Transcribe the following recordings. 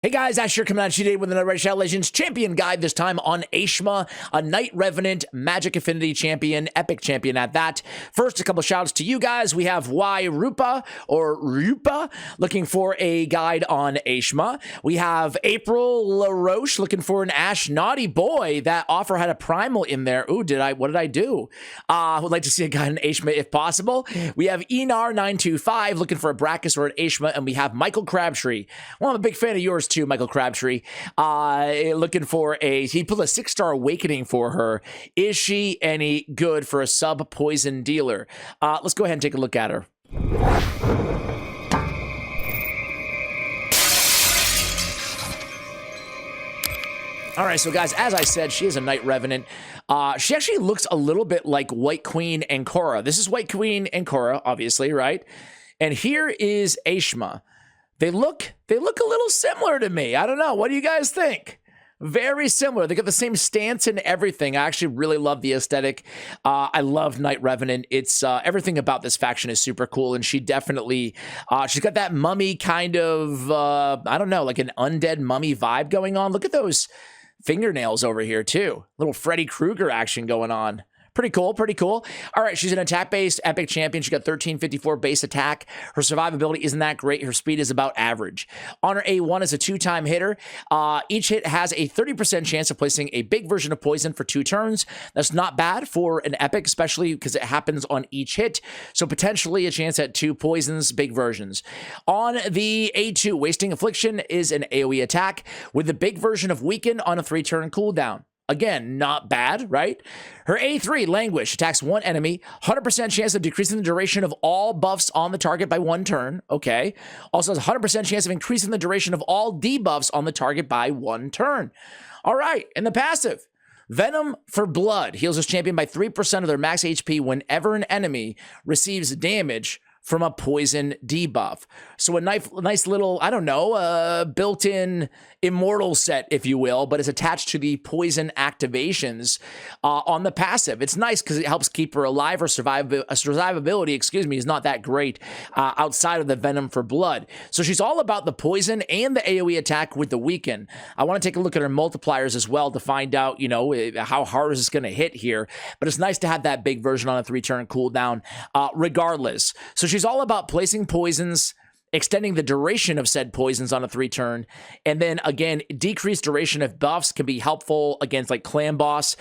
Hey guys, Asher coming at you today with another Red Shadow Legends champion guide, this time on Aeshma, a Knight Revenant, Magic Affinity champion, epic champion at that. First, a couple shoutouts to you guys. We have Rupa, looking for a guide on Aeshma. We have April LaRoche looking for an Ash Naughty Boy. That offer had a primal in there. Ooh, what did I do? Would like to see a guide on Aeshma if possible. We have Enar925 looking for a Brachus or an Aeshma, and we have Michael Crabtree. Well, I'm a big fan of yours too, Michael Crabtree, looking for he put a 6-star awakening for her. Is she any good for a sub poison dealer? Let's go ahead and take a look at her. All right, so guys, as I said, she is a Knight Revenant. She actually looks a little bit like White Queen Ankora. This is White Queen Ankora, obviously, right? And here is Aeshma. They look a little similar to me. I don't know. What do you guys think? Very similar. They got the same stance and everything. I actually really love the aesthetic. I love Knight Revenant. It's everything about this faction is super cool, and she definitely she's got that mummy kind of I don't know, like an undead mummy vibe going on. Look at those fingernails over here too. Little Freddy Krueger action going on. Pretty cool, pretty cool. All right, she's an attack-based epic champion. She got 1354 base attack. Her survivability isn't that great. Her speed is about average. On her A1 is a 2-time hitter. Each hit has a 30% chance of placing a big version of poison for 2 turns. That's not bad for an epic, especially because it happens on each hit. So potentially a chance at 2 poisons, big versions. On the A2, wasting affliction is an AoE attack with the big version of weaken on a 3-turn cooldown. Again, not bad, right? Her A3, Languish, attacks 1 enemy, 100% chance of decreasing the duration of all buffs on the target by 1 turn. Okay. Also has a 100% chance of increasing the duration of all debuffs on the target by 1 turn. All right, and the passive. Venom for Blood heals this champion by 3% of their max HP whenever an enemy receives damage from a poison debuff. So a nice little, I don't know, built-in immortal set, if you will, but it's attached to the poison activations on the passive. It's nice because it helps keep her alive. Her survivability, is not that great outside of the Venom for Blood. So she's all about the poison and the AoE attack with the weaken. I want to take a look at her multipliers as well to find out, you know, how hard is this going to hit here. But it's nice to have that big version on a 3-turn cooldown regardless. So she's all about placing poisons, extending the duration of said poisons on a 3-turn, and then again, decreased duration of buffs can be helpful against like clan boss,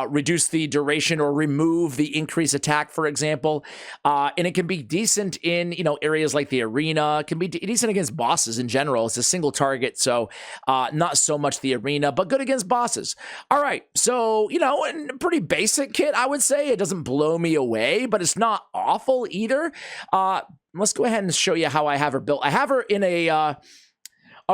reduce the duration or remove the increased attack, for example, and it can be decent in, you know, areas like the arena. It can be decent against bosses in general. It's a single target, so not so much the arena, but good against bosses. All right, so, you know, a pretty basic kit, I would say. It doesn't blow me away, but it's not awful either. Let's go ahead and show you how I have her built. I have her in a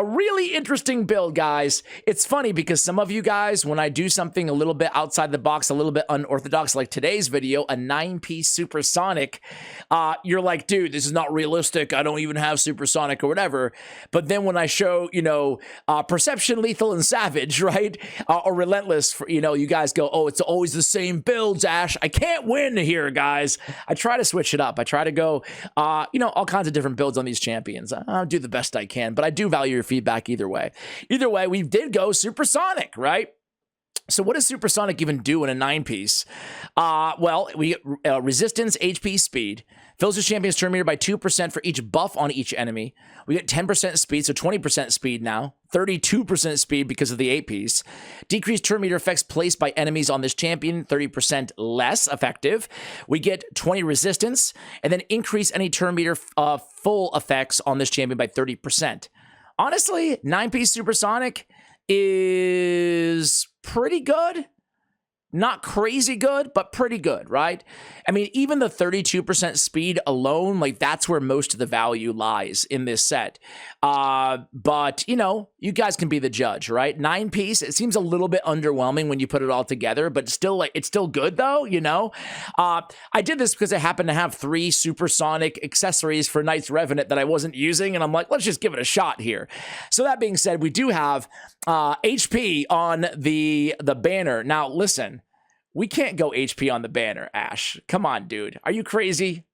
really interesting build, guys. It's funny because some of you guys, when I do something a little bit outside the box, a little bit unorthodox, like today's video, a 9-piece supersonic, you're like, dude, this is not realistic. I don't even have supersonic or whatever. But then when I show, you know, perception, lethal, and savage, right, or relentless, you know, you guys go, oh, it's always the same builds, Ash. I can't win here, guys. I try to switch it up. I try to go, you know, all kinds of different builds on these champions. I'll do the best I can, but I do value your feedback either way. Either way, we did go supersonic, right? So what does supersonic even do in a 9-piece? Well, we get resistance, HP, speed. Fills the champion's turn meter by 2% for each buff on each enemy. We get 10% speed, so 20% speed now. 32% speed because of the 8-piece. Decreased turn meter effects placed by enemies on this champion, 30% less effective. We get 20 resistance, and then increase any turn meter full effects on this champion by 30%. Honestly, 9-piece supersonic is pretty good. Not crazy good, but pretty good, right? I mean, even the 32% speed alone, like that's where most of the value lies in this set. But, you know, you guys can be the judge, right? 9-piece, it seems a little bit underwhelming when you put it all together, but still, like, it's still good though, you know? I did this because I happen to have 3 supersonic accessories for Knight's Revenant that I wasn't using, and I'm like, let's just give it a shot here. So that being said, we do have HP on the banner. Now, listen. We can't go HP on the banner, Ash. Come on, dude. Are you crazy?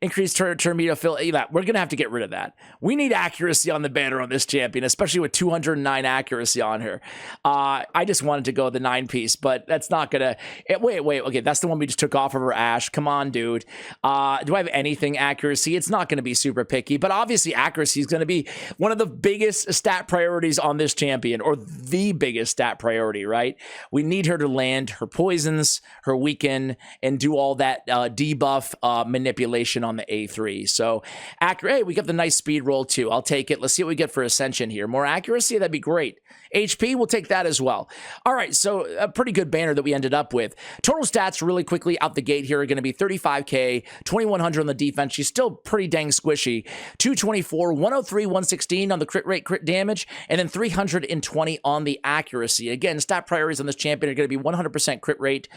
increased tornado fill. We're going to have to get rid of that. We need accuracy on the banner on this champion, especially with 209 accuracy on her. I just wanted to go the 9-piece, but that's not going to... Wait. Okay, that's the one we just took off of her Ash. Come on, dude. Do I have anything accuracy? It's not going to be super picky, but obviously accuracy is going to be one of the biggest stat priorities on this champion, or the biggest stat priority, right? We need her to land her poisons, her weaken, and do all that debuff manipulation on the A3. So, hey, we got the nice speed roll too. I'll take it. Let's see what we get for Ascension here. More accuracy? That'd be great. HP, we'll take that as well. All right, so a pretty good banner that we ended up with. Total stats really quickly out the gate here are going to be 35k, 2100 on the defense. She's still pretty dang squishy. 224, 103, 116 on the crit rate, crit damage, and then 320 on the accuracy. Again, stat priorities on this champion are going to be 100% crit rate,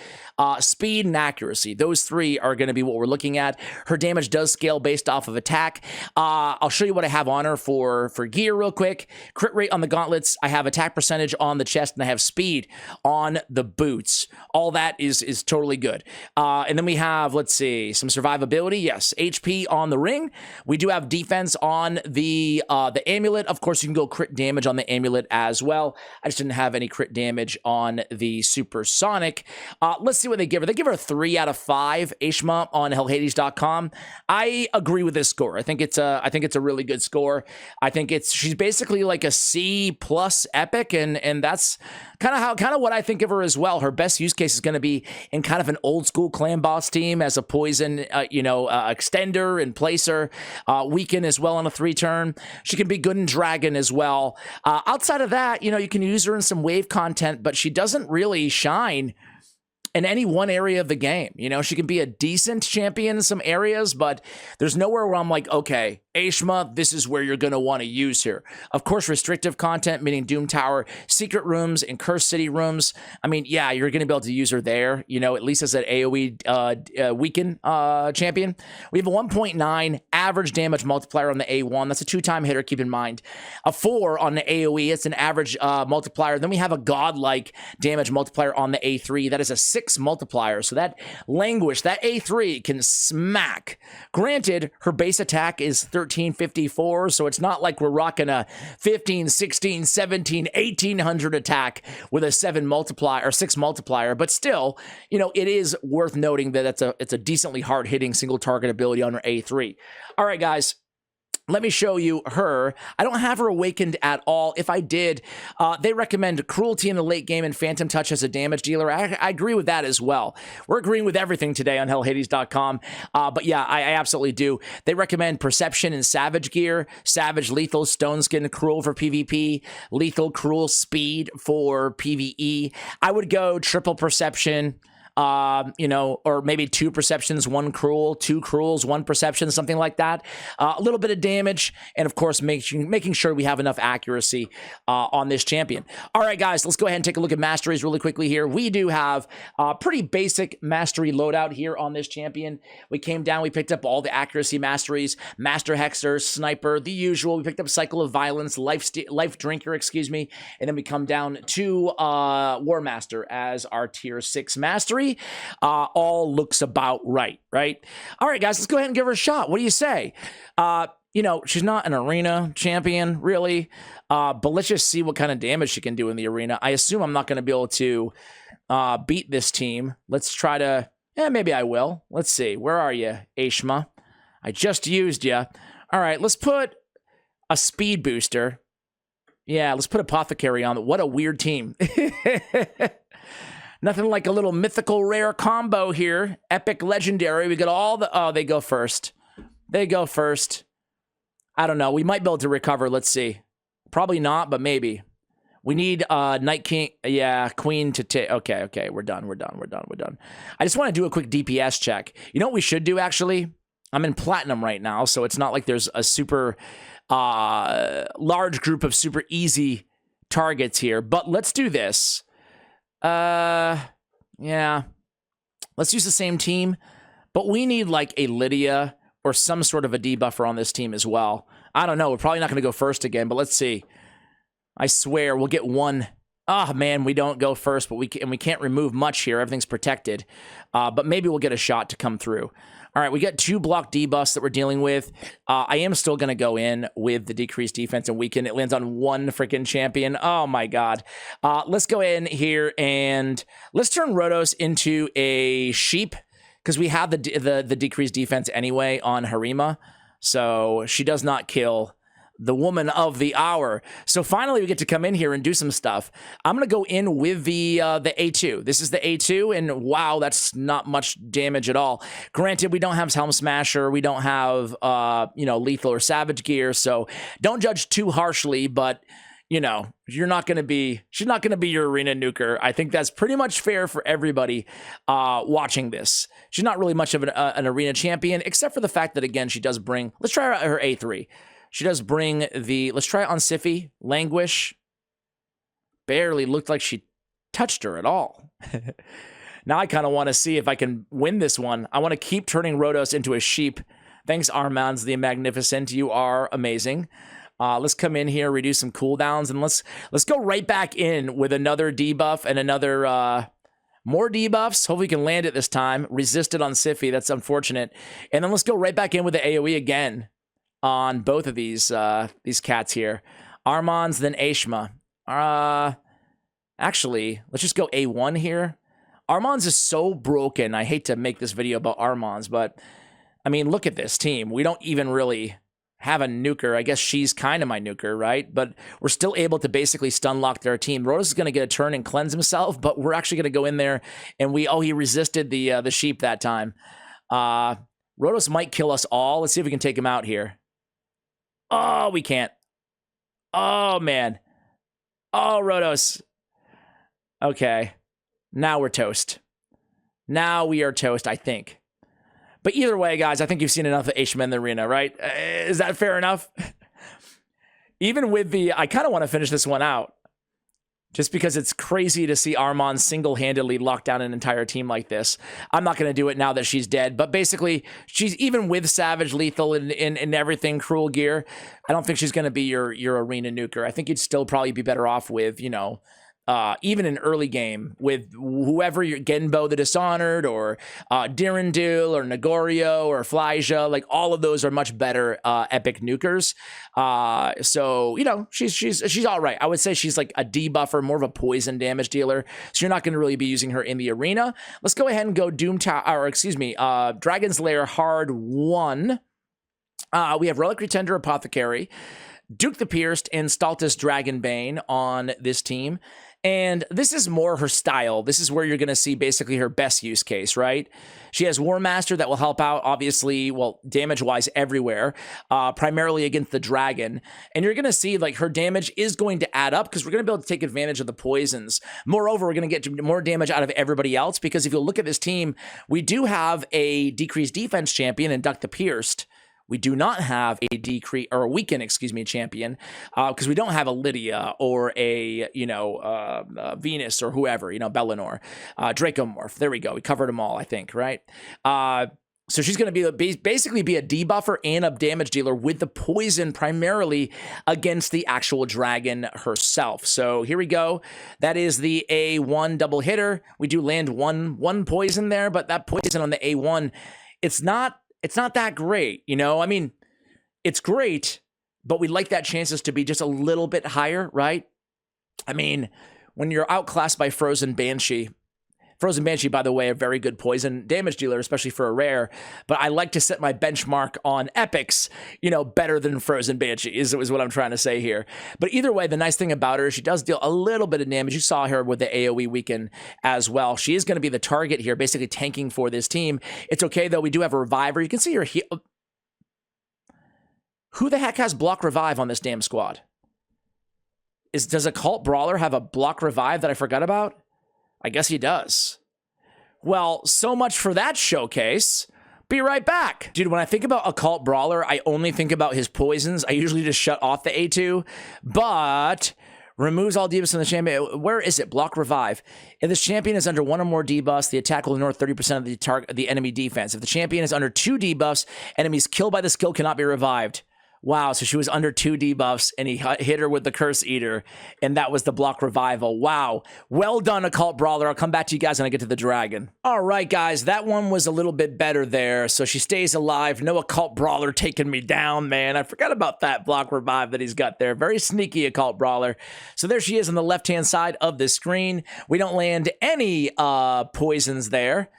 speed, and accuracy. Those three are going to be what we're looking at. Her damage does scale based off of attack. I'll show you what I have on her for gear real quick. Crit rate on the gauntlets. I have attack percentage on the chest, and I have speed on the boots. All that is totally good. And then we have, let's see, some survivability. Yes, HP on the ring. We do have defense on the amulet. Of course, you can go crit damage on the amulet as well. I just didn't have any crit damage on the supersonic. Let's see what they give her. They give her a 3 out of 5. Aeshma on hellhades.com. I agree with this score. I think it's a really good score. I think she's basically like a C+ epic, and that's kind of what I think of her as well. Her best use case is going to be in kind of an old school clan boss team as a poison, extender and placer, weaken as well on a 3-turn. She can be good in dragon as well. Outside of that, you can use her in some wave content, but she doesn't really shine in any one area of the game. She can be a decent champion in some areas, but there's nowhere where I'm like, okay, Aeshma, this is where you're going to want to use her. Of course, restrictive content, meaning Doom Tower, secret rooms, and Cursed City rooms. I mean, yeah, you're going to be able to use her there, at least as an AoE weaken champion. We have a 1.9 average damage multiplier on the A1. That's a 2-time hitter, keep in mind. A 4 on the AoE. It's an average multiplier. Then we have a godlike damage multiplier on the A3. That is a 6 multiplier. So that A3 can smack. Granted, her base attack is 1354, so it's not like we're rocking a 15, 16, 17, 1800 attack with a 7 multiplier or 6 multiplier, but still, it is worth noting that it's a decently hard-hitting single target ability on her A3. All right, guys. Let me show you her. I don't have her awakened at all. If I did, they recommend Cruelty in the late game and Phantom Touch as a damage dealer. I agree with that as well. We're agreeing with everything today on hellhades.com. But yeah, I absolutely do. They recommend Perception and Savage gear. Savage, Lethal, Stone Skin, Cruel for PvP. Lethal, Cruel, Speed for PvE. I would go triple Perception. Or maybe 2 perceptions, 1 cruel, 2 cruels, 1 perception, something like that. A little bit of damage, and of course, making sure we have enough accuracy on this champion. All right, guys, let's go ahead and take a look at masteries really quickly here. We do have a pretty basic mastery loadout here on this champion. We came down, we picked up all the accuracy masteries, Master Hexer, Sniper, the usual. We picked up Cycle of Violence, Life Drinker, and then we come down to War Master as our tier 6 mastery. All looks about right? All right, guys, let's go ahead and give her a shot. What do you say? She's not an arena champion, really, but let's just see what kind of damage she can do in the arena. I assume I'm not going to be able to beat this team. Let's try to... maybe I will. Let's see. Where are you, Aeshma? I just used you. All right, let's put a speed booster. Yeah, let's put Apothecary on. What a weird team. Nothing like a little mythical rare combo here. Epic legendary. We got all the... Oh, they go first. I don't know. We might be able to recover. Let's see. Probably not, but maybe. We need Night King. Yeah, Queen to take. Okay. We're done. I just want to do a quick DPS check. You know what we should do, actually? I'm in Platinum right now, so it's not like there's a super large group of super easy targets here. But let's do this. Yeah. Let's use the same team, but we need like a Lydia or some sort of a debuffer on this team as well. I don't know. We're probably not going to go first again, but let's see. I swear we'll get one. Oh man, we don't go first, but we can't remove much here. Everything's protected. But maybe we'll get a shot to come through. All right, we got 2 block debuffs that we're dealing with. I am still going to go in with the decreased defense and weaken. It lands on 1 freaking champion. Oh, my God. Let's go in here and let's turn Rotos into a sheep because we have the decreased defense anyway on Harima. So she does not kill the woman of the hour. So finally we get to come in here and do some stuff. I'm going to go in with the A2. This is the A2, and wow, that's not much damage at all. Granted, we don't have Helm Smasher. We don't have, lethal or savage gear, so don't judge too harshly, but, she's not going to be your arena nuker. I think that's pretty much fair for everybody watching this. She's not really much of an arena champion, except for the fact that, again, she does bring, let's try her A3. She does bring let's try it on Sify. Languish. Barely looked like she touched her at all. Now I kind of want to see if I can win this one. I want to keep turning Rotos into a sheep. Thanks, Armands the Magnificent. You are amazing. Let's come in here, reduce some cooldowns, and let's go right back in with another debuff and another more debuffs. Hopefully we can land it this time. Resisted on Sify. That's unfortunate. And then let's go right back in with the AoE again on both of these cats here. Armands, then Aeshma. Actually, let's just go A1 here. Armands is so broken. I hate to make this video about Armands, but I mean, look at this team. We don't even really have a nuker. I guess she's kind of my nuker, right? But we're still able to basically stun lock their team. Rotos is going to get a turn and cleanse himself, but we're actually going to go in there and he resisted the sheep that time. Rotos might kill us all. Let's see if we can take him out here. Oh, we can't. Oh, man. Oh, Rotos. Okay. Now we're toast. Now we are toast, I think. But either way, guys, I think you've seen enough of Aeshma in the arena, right? Is that fair enough? Even with I kind of want to finish this one out. Just because it's crazy to see Armand single-handedly lock down an entire team like this. I'm not going to do it now that she's dead, but basically, she's even with Savage, Lethal, and everything, Cruel Gear, I don't think she's going to be your arena nuker. I think you'd still probably be better off with, even in early game with whoever you're Genbo the Dishonored or Dirindil or Nagorio or Flyja, like all of those are much better epic nukers. So, she's all right. I would say she's like a debuffer, more of a poison damage dealer. So you're not going to really be using her in the arena. Let's go ahead and go Dragon's Lair hard 1. We have Reliquary Tender Apothecary, Duke the Pierced, and Staltus Dragonbane on this team. And this is more her style. This is where you're going to see basically her best use case, right? She has War Master that will help out, obviously, well, damage-wise everywhere, primarily against the dragon. And you're going to see, like, her damage is going to add up because we're going to be able to take advantage of the poisons. Moreover, we're going to get more damage out of everybody else because if you look at this team, we do have a decreased defense champion in Duck the Pierced. We do not have a weaken champion, because we don't have a Lydia or a, Venus or whoever, Bellinor, Dracomorph. There we go. We covered them all, I think, right? So she's going to basically be a debuffer and a damage dealer with the poison primarily against the actual dragon herself. So here we go. That is the A1 double hitter. We do land one poison there, but that poison on the A1, it's not that great, I mean, it's great, but we'd like that chances to be just a little bit higher, right? I mean, when you're outclassed by Frozen Banshee, by the way, a very good poison damage dealer, especially for a rare, but I like to set my benchmark on epics, better than Frozen Banshee is what I'm trying to say here. But either way, the nice thing about her is she does deal a little bit of damage. You saw her with the AoE weaken as well. She is going to be the target here, basically tanking for this team. It's okay, though. We do have a Reviver. You can see her here. Who the heck has block revive on this damn squad? Does a Cult Brawler have a block revive that I forgot about? I guess he does. Well, so much for that showcase. Be right back. Dude, when I think about a Cult Brawler, I only think about his poisons. I usually just shut off the A2, but removes all debuffs from the champion. Where is it? Block revive. If this champion is under 1 or more debuffs, the attack will ignore 30% of the enemy defense. If the champion is under 2 debuffs, enemies killed by the skill cannot be revived. Wow, so she was under 2 debuffs, and he hit her with the Curse Eater, and that was the block revival. Wow. Well done, Occult Brawler. I'll come back to you guys when I get to the dragon. All right, guys, that one was a little bit better there, so she stays alive. No Occult Brawler taking me down, man. I forgot about that block revive that he's got there. Very sneaky Occult Brawler. So there she is on the left-hand side of the screen. We don't land any poisons there.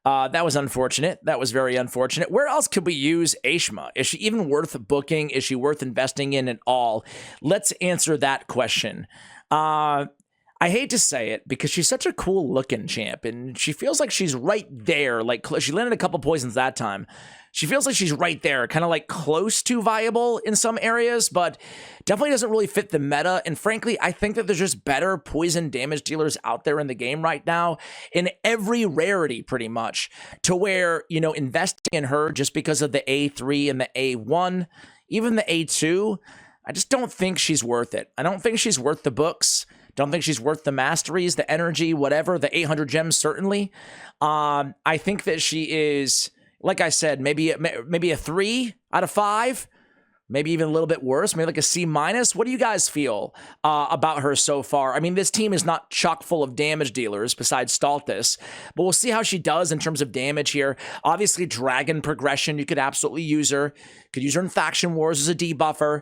That was unfortunate. That was very unfortunate. Where else could we use Aeshma? Is she even worth booking? Is she worth investing in at all? Let's answer that question. I hate to say it because she's such a cool looking champ, and she feels like she's right there. Like, she landed a couple poisons that time. She feels like she's right there, kind of like close to viable in some areas, but definitely doesn't really fit the meta. And frankly, I think that there's just better poison damage dealers out there in the game right now in every rarity pretty much, to where, you know, investing in her just because of the A3 and the A1, even the A2, I just don't think she's worth it. I don't think she's worth the books. Don't think she's worth the masteries, the energy, whatever, the 800 gems, certainly. I think that she is, like I said, maybe a 3 out of 5, maybe even a little bit worse, maybe like a C-. What do you guys feel about her so far? I mean, this team is not chock full of damage dealers besides Staltis, but we'll see how she does in terms of damage here. Obviously, dragon progression, you could absolutely use her. Could use her in Faction Wars as a debuffer.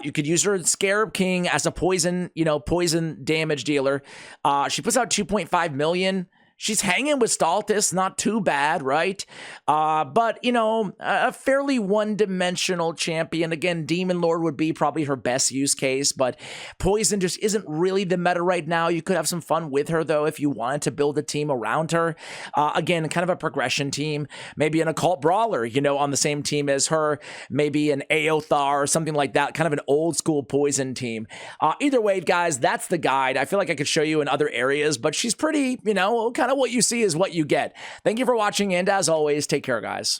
You could use her in Scarab King as a poison, poison damage dealer. She puts out 2.5 million. She's hanging with Staltis, not too bad, right? But, a fairly one-dimensional champion. Again, Demon Lord would be probably her best use case, but Poison just isn't really the meta right now. You could have some fun with her, though, if you wanted to build a team around her. Again, kind of a progression team. Maybe an Occult Brawler, on the same team as her. Maybe an Aothar or something like that. Kind of an old-school Poison team. Either way, guys, that's the guide. I feel like I could show you in other areas, but she's pretty, kind of what you see is what you get. Thank you for watching, and as always, take care, guys.